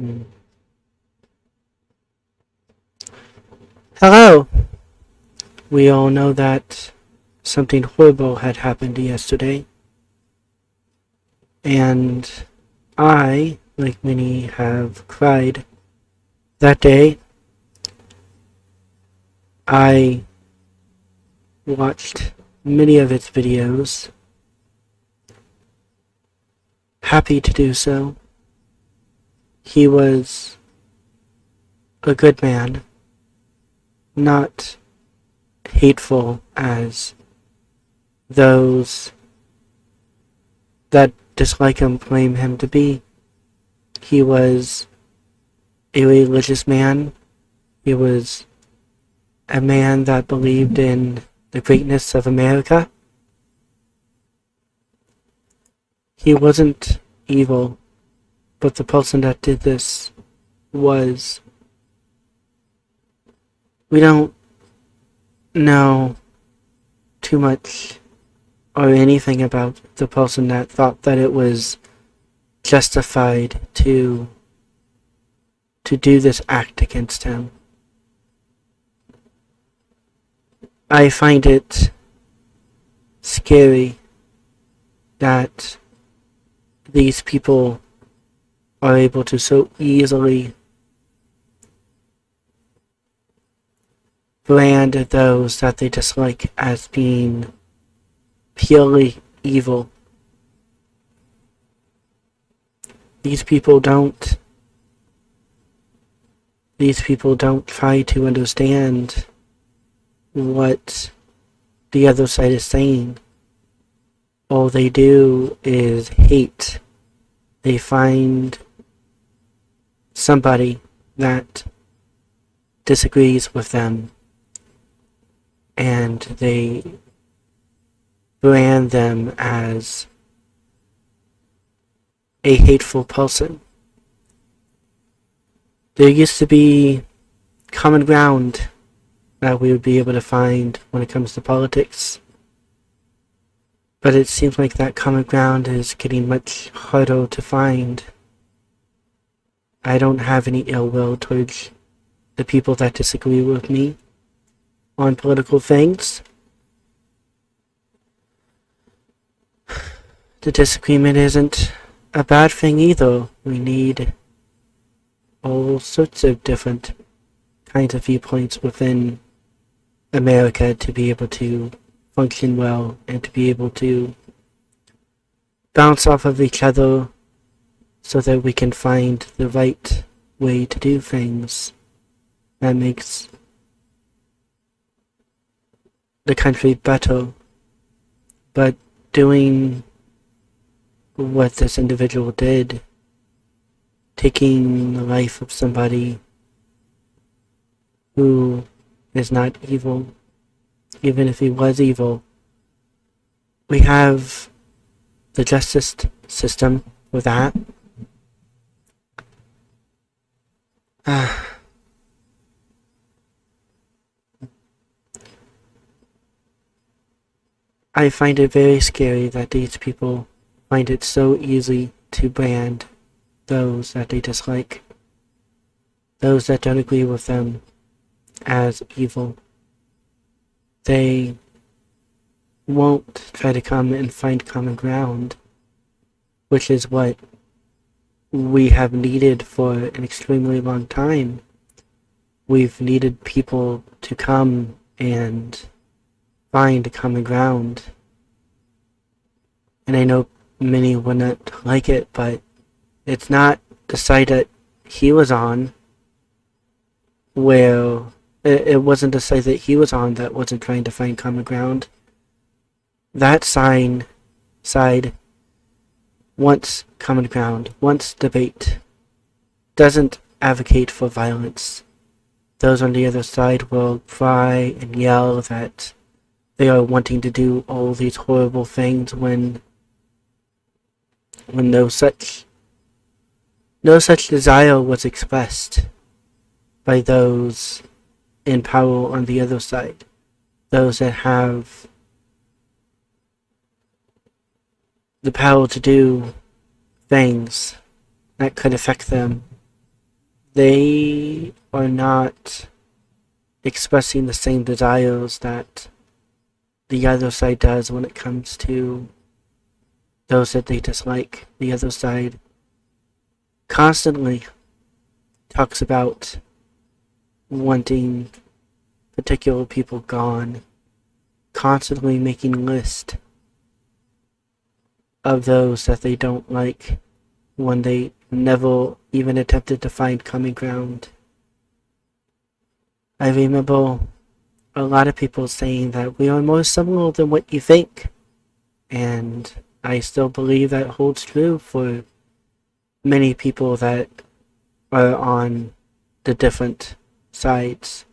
Mm. Hello! We all know that something horrible had happened yesterday, and I, like many, have cried. That day, I watched many of its videos, happy to do so. He was a good man, not hateful as those that dislike him claim him to be. He was a religious man. He was a man that believed in the greatness of America. He wasn't evil, but the person that did this was. We don't know too much or anything about the person that thought that it was justified to do this act against him. I find it scary that these people are able to so easily brand those that they dislike as being purely evil. These people don't try to understand what the other side is saying. All they do is hate. They find somebody that disagrees with them and they brand them as a hateful person. There used to be common ground that we would be able to find when it comes to politics, but it seems like that common ground is getting much harder to find. I don't have any ill will towards the people that disagree with me on political things. The disagreement isn't a bad thing either. We need all sorts of different kinds of viewpoints within America to be able to function well and to be able to bounce off of each other so that we can find the right way to do things that makes the country better. But doing what this individual did, taking the life of somebody who is not evil, even if he was evil, we have the justice system for that. I find it very scary that these people find it so easy to brand those that they dislike, those that don't agree with them, as evil. They won't try to come and find common ground, which is what we have needed for an extremely long time. We've needed people to come and find common ground. And I know many would not like it, but it's not the side that he was on where it wasn't the side that he was on that wasn't trying to find common ground. That side wants common ground, wants debate, doesn't advocate for violence. Those on the other side will cry and yell that they are wanting to do all these horrible things when no such desire was expressed by those in power on the other side, those that have the power to do things that could affect them they are not expressing the same desires that the other side does when it comes to those that they dislike. The other side constantly talks about wanting particular people gone, constantly making lists of those that they don't like when they never even attempted to find common ground. I remember a lot of people saying that we are more similar than what you think, and I still believe that holds true for many people that are on the different sides.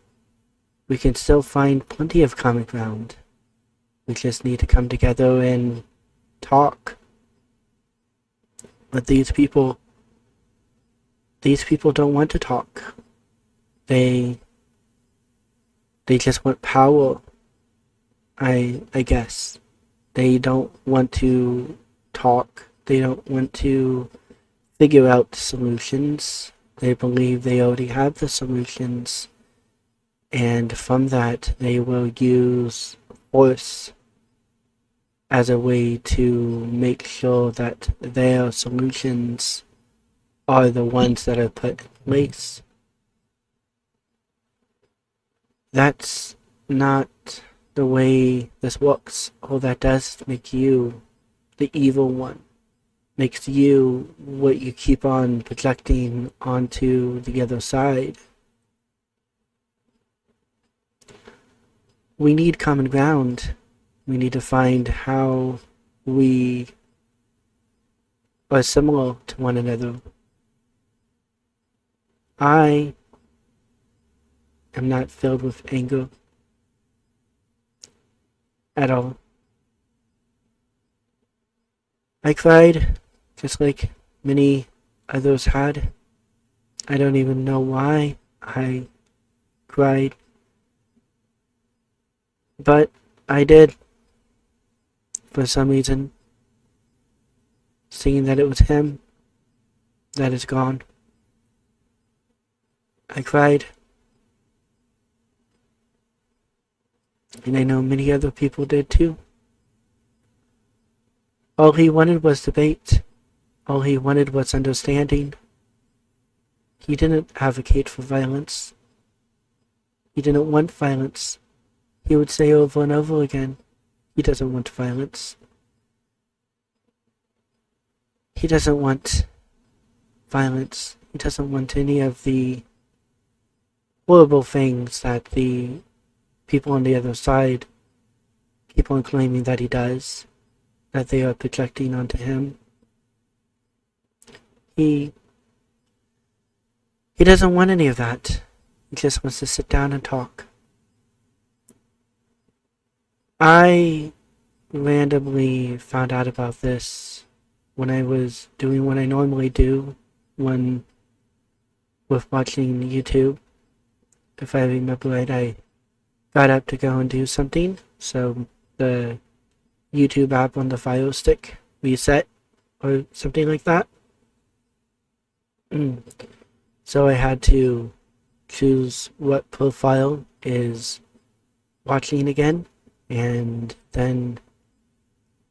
We can still find plenty of common ground. We just need to come together and talk. But these people don't want to talk. They just want power, I guess. They don't want to talk. They don't want to figure out solutions. They believe they already have the solutions. And from that, they will use force as a way to make sure that their solutions are the ones that are put in place. That's not the way this works. All that does is make you the evil one. Makes you what you keep on projecting onto the other side. We need common ground. We need to find how we are similar to one another. I am not filled with anger at all. I cried just like many others had. I don't even know why I cried, but I did. For some reason, seeing that it was him that is gone, I cried. And I know many other people did too. All he wanted was debate. All he wanted was understanding. He didn't advocate for violence. He didn't want violence. He would say over and over again, he doesn't want violence. He doesn't want violence. He doesn't want any of the horrible things that the people on the other side keep on claiming that he does, that they are projecting onto him. He doesn't want any of that. He just wants to sit down and talk. I randomly found out about this when I was doing what I normally do when with watching YouTube. If I remember right, I got up to go and do something, so the YouTube app on the Fire Stick reset or something like that. So I had to choose what profile is watching again, and then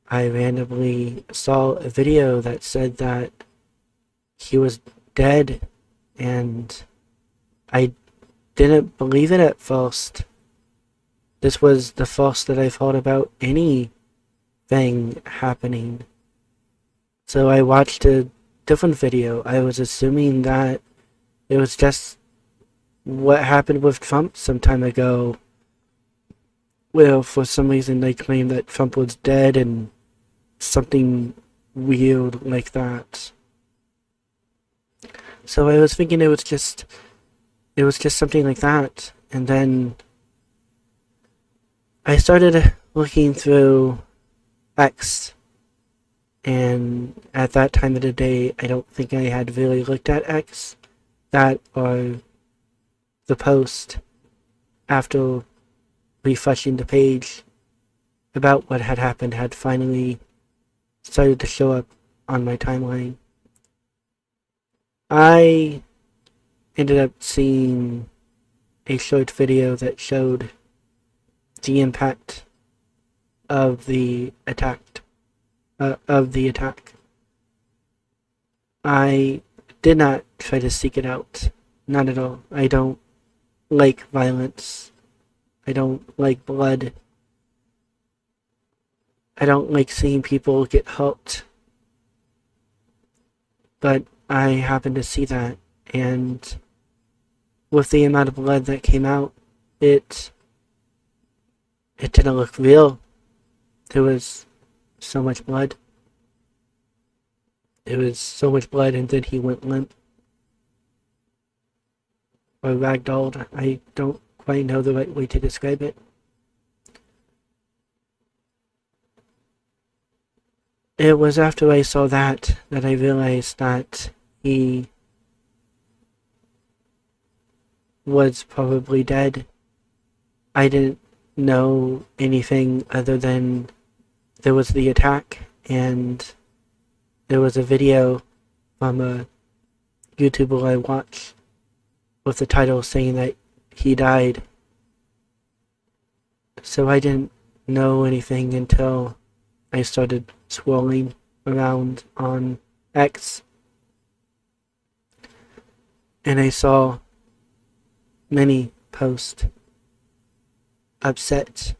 I randomly saw a video that said that he was dead, and I didn't believe it at first. This was the first that I've heard about anything happening. So I watched a different video. I was assuming that it was just what happened with Trump some time ago, where for some reason they claimed that Trump was dead and something weird like that. So I was thinking it was just something like that, and then I started looking through X, and at that time of the day, I don't think I had really looked at X, that or the post after refreshing the page about what had happened had finally started to show up on my timeline. I ended up seeing a short video that showed the impact of the attack. I did not try to seek it out. Not at all. I don't like violence. I don't like blood. I don't like seeing people get hurt. But I happened to see that, and with the amount of blood that came out, it didn't look real. There was so much blood. It was so much blood, and then he went limp. Or ragdolled. I don't quite know the right way to describe it. It was after I saw that I realized that he was probably dead. I didn't know anything other than there was the attack, and there was a video from a YouTuber I watched with the title saying that he died. So I didn't know anything until I started scrolling around on X, and I saw many posts upset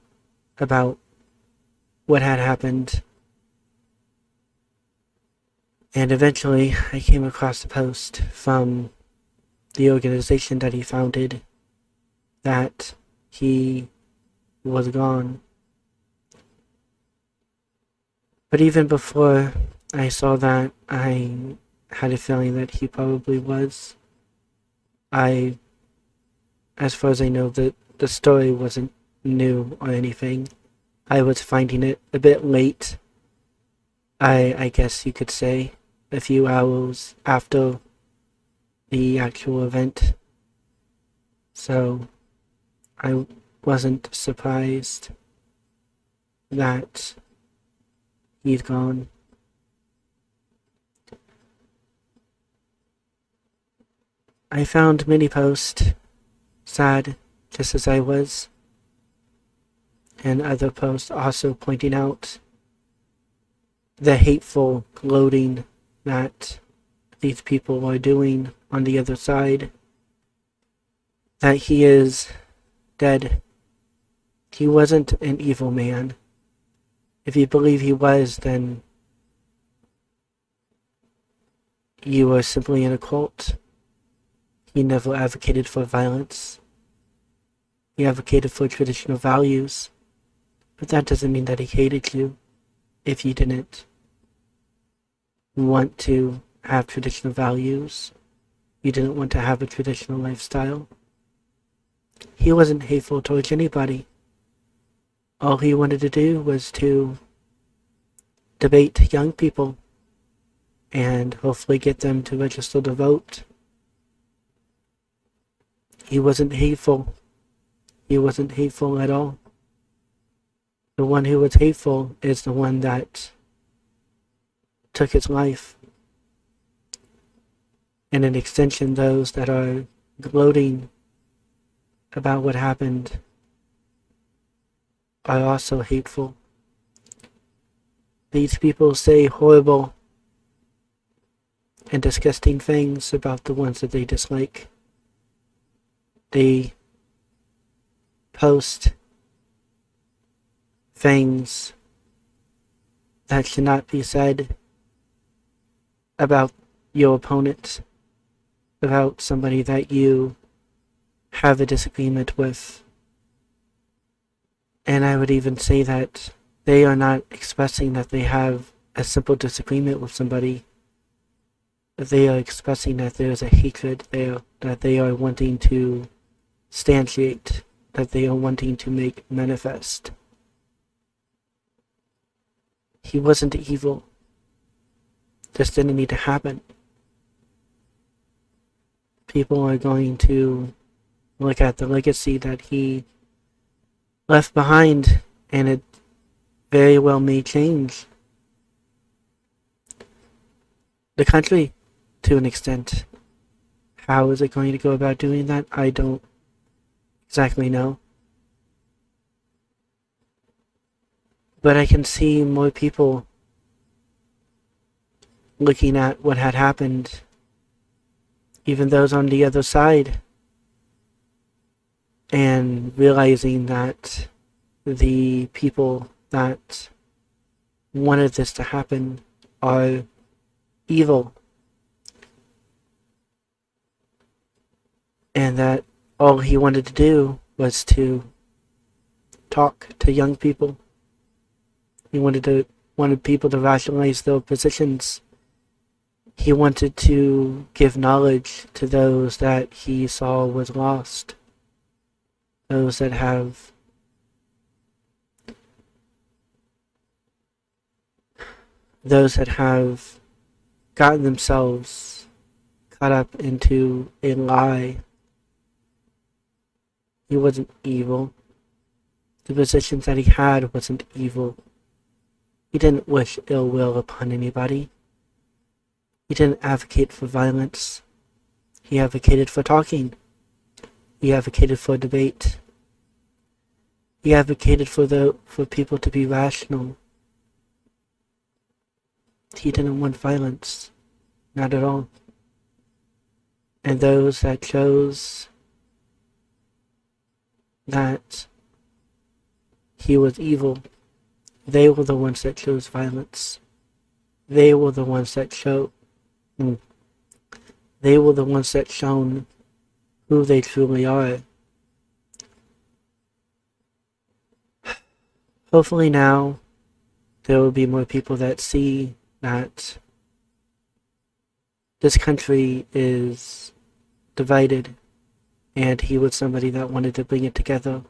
about what had happened, and eventually I came across a post from the organization that he founded that he was gone. But even before I saw that, I had a feeling that he probably was. As far as I know, the story wasn't new or anything. I was finding it a bit late. I guess you could say a few hours after the actual event. So I wasn't surprised that he's gone. I found many posts sad, just as I was, and other posts also pointing out the hateful gloating that these people are doing on the other side, that he is dead. He wasn't an evil man. If you believe he was, then you are simply in a cult. He never advocated for violence. He advocated for traditional values. But that doesn't mean that he hated you if you didn't want to have traditional values. You didn't want to have a traditional lifestyle. He wasn't hateful towards anybody. All he wanted to do was to debate young people and hopefully get them to register to vote. He wasn't hateful. He wasn't hateful at all. The one who was hateful is the one that took his life. And in extension, those that are gloating about what happened are also hateful. These people say horrible and disgusting things about the ones that they dislike. They post things that should not be said about your opponent, about somebody that you have a disagreement with. And I would even say that they are not expressing that they have a simple disagreement with somebody. They are expressing that there is a hatred there, that they are wanting to stanchiate, that they are wanting to make manifest. He wasn't evil. This didn't need to happen. People are going to look at the legacy that he left behind, and it very well may change the country to an extent. How is it going to go about doing that? I don't exactly know. But I can see more people looking at what had happened, even those on the other side, and realizing that the people that wanted this to happen are evil, and that all he wanted to do was to talk to young people. He wanted people to rationalize their positions. He wanted to give knowledge to those that he saw was lost. Those that have gotten themselves caught up into a lie. He wasn't evil. The positions that he had wasn't evil. He didn't wish ill will upon anybody. He didn't advocate for violence. He advocated for talking. He advocated for debate. He advocated for people to be rational. He didn't want violence. Not at all. And those that chose that he was evil, they were the ones that chose violence. They were the ones that shown who they truly are. Hopefully now there will be more people that see that this country is divided, and he was somebody that wanted to bring it together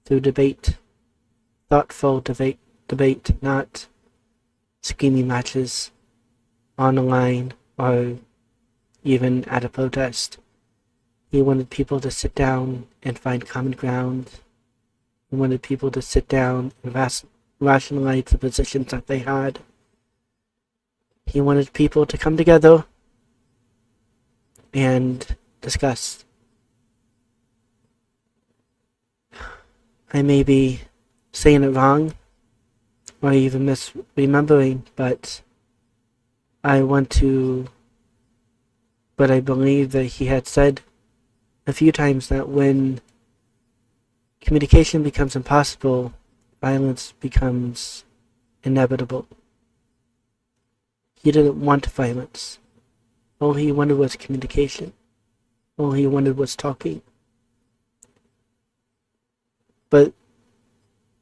through debate, thoughtful debate, not screaming matches on the line or even at a protest. He wanted people to sit down and find common ground. He wanted people to sit down and rationalize the positions that they had. He wanted people to come together and discuss. I may be saying it wrong or even misremembering, but I believe that he had said a few times that when communication becomes impossible, violence becomes inevitable. He didn't want violence. All he wanted was communication. All he wanted was talking. But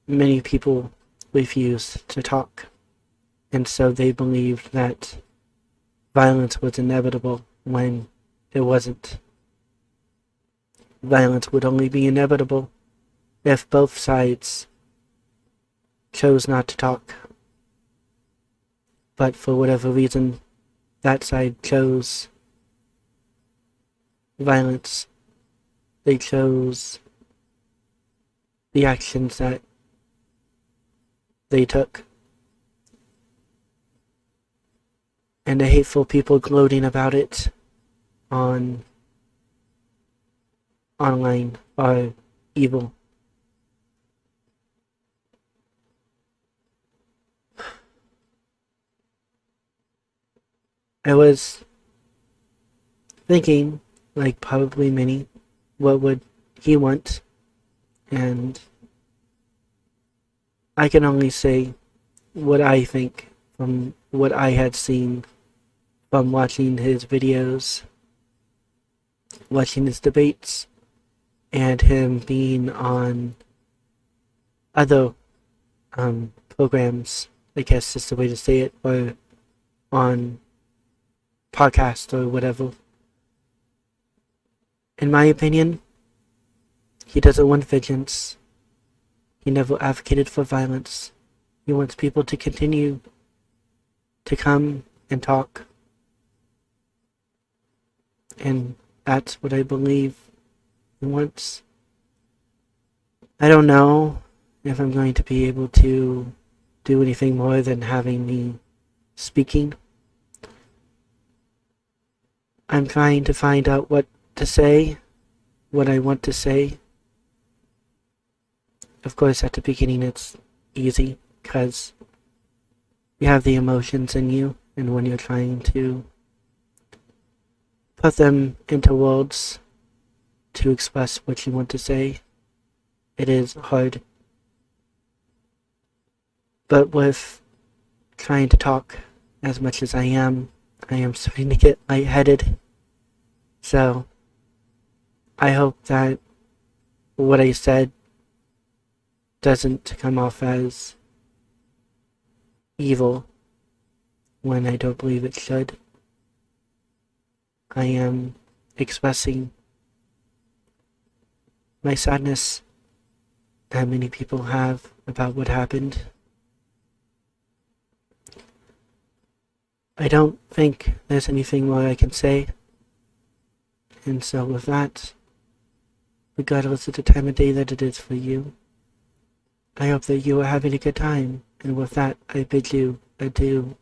many people refused to talk, and so they believed that violence was inevitable when it wasn't. Violence would only be inevitable if both sides chose not to talk. But for whatever reason, that side chose violence. They chose the actions that they took. And the hateful people gloating about it online are evil. I was thinking, like probably many, what would he want? And I can only say what I think from what I had seen from watching his videos, watching his debates, and him being on other programs, I guess is the way to say it, or on podcast or whatever. In my opinion, he doesn't want vengeance. He never advocated for violence. He wants people to continue to come and talk. And that's what I believe he wants. I don't know if I'm going to be able to do anything more than having me speaking. I'm trying to find out what to say what I want to say. Of course, at the beginning it's easy because you have the emotions in you, and when you're trying to put them into words to express what you want to say, it is hard. But with trying to talk as much as I am starting to get lightheaded. So, I hope that what I said doesn't come off as evil when I don't believe it should. I am expressing my sadness that many people have about what happened. I don't think there's anything more I can say. And so with that, regardless of the time of day that it is for you, I hope that you are having a good time. And with that, I bid you adieu.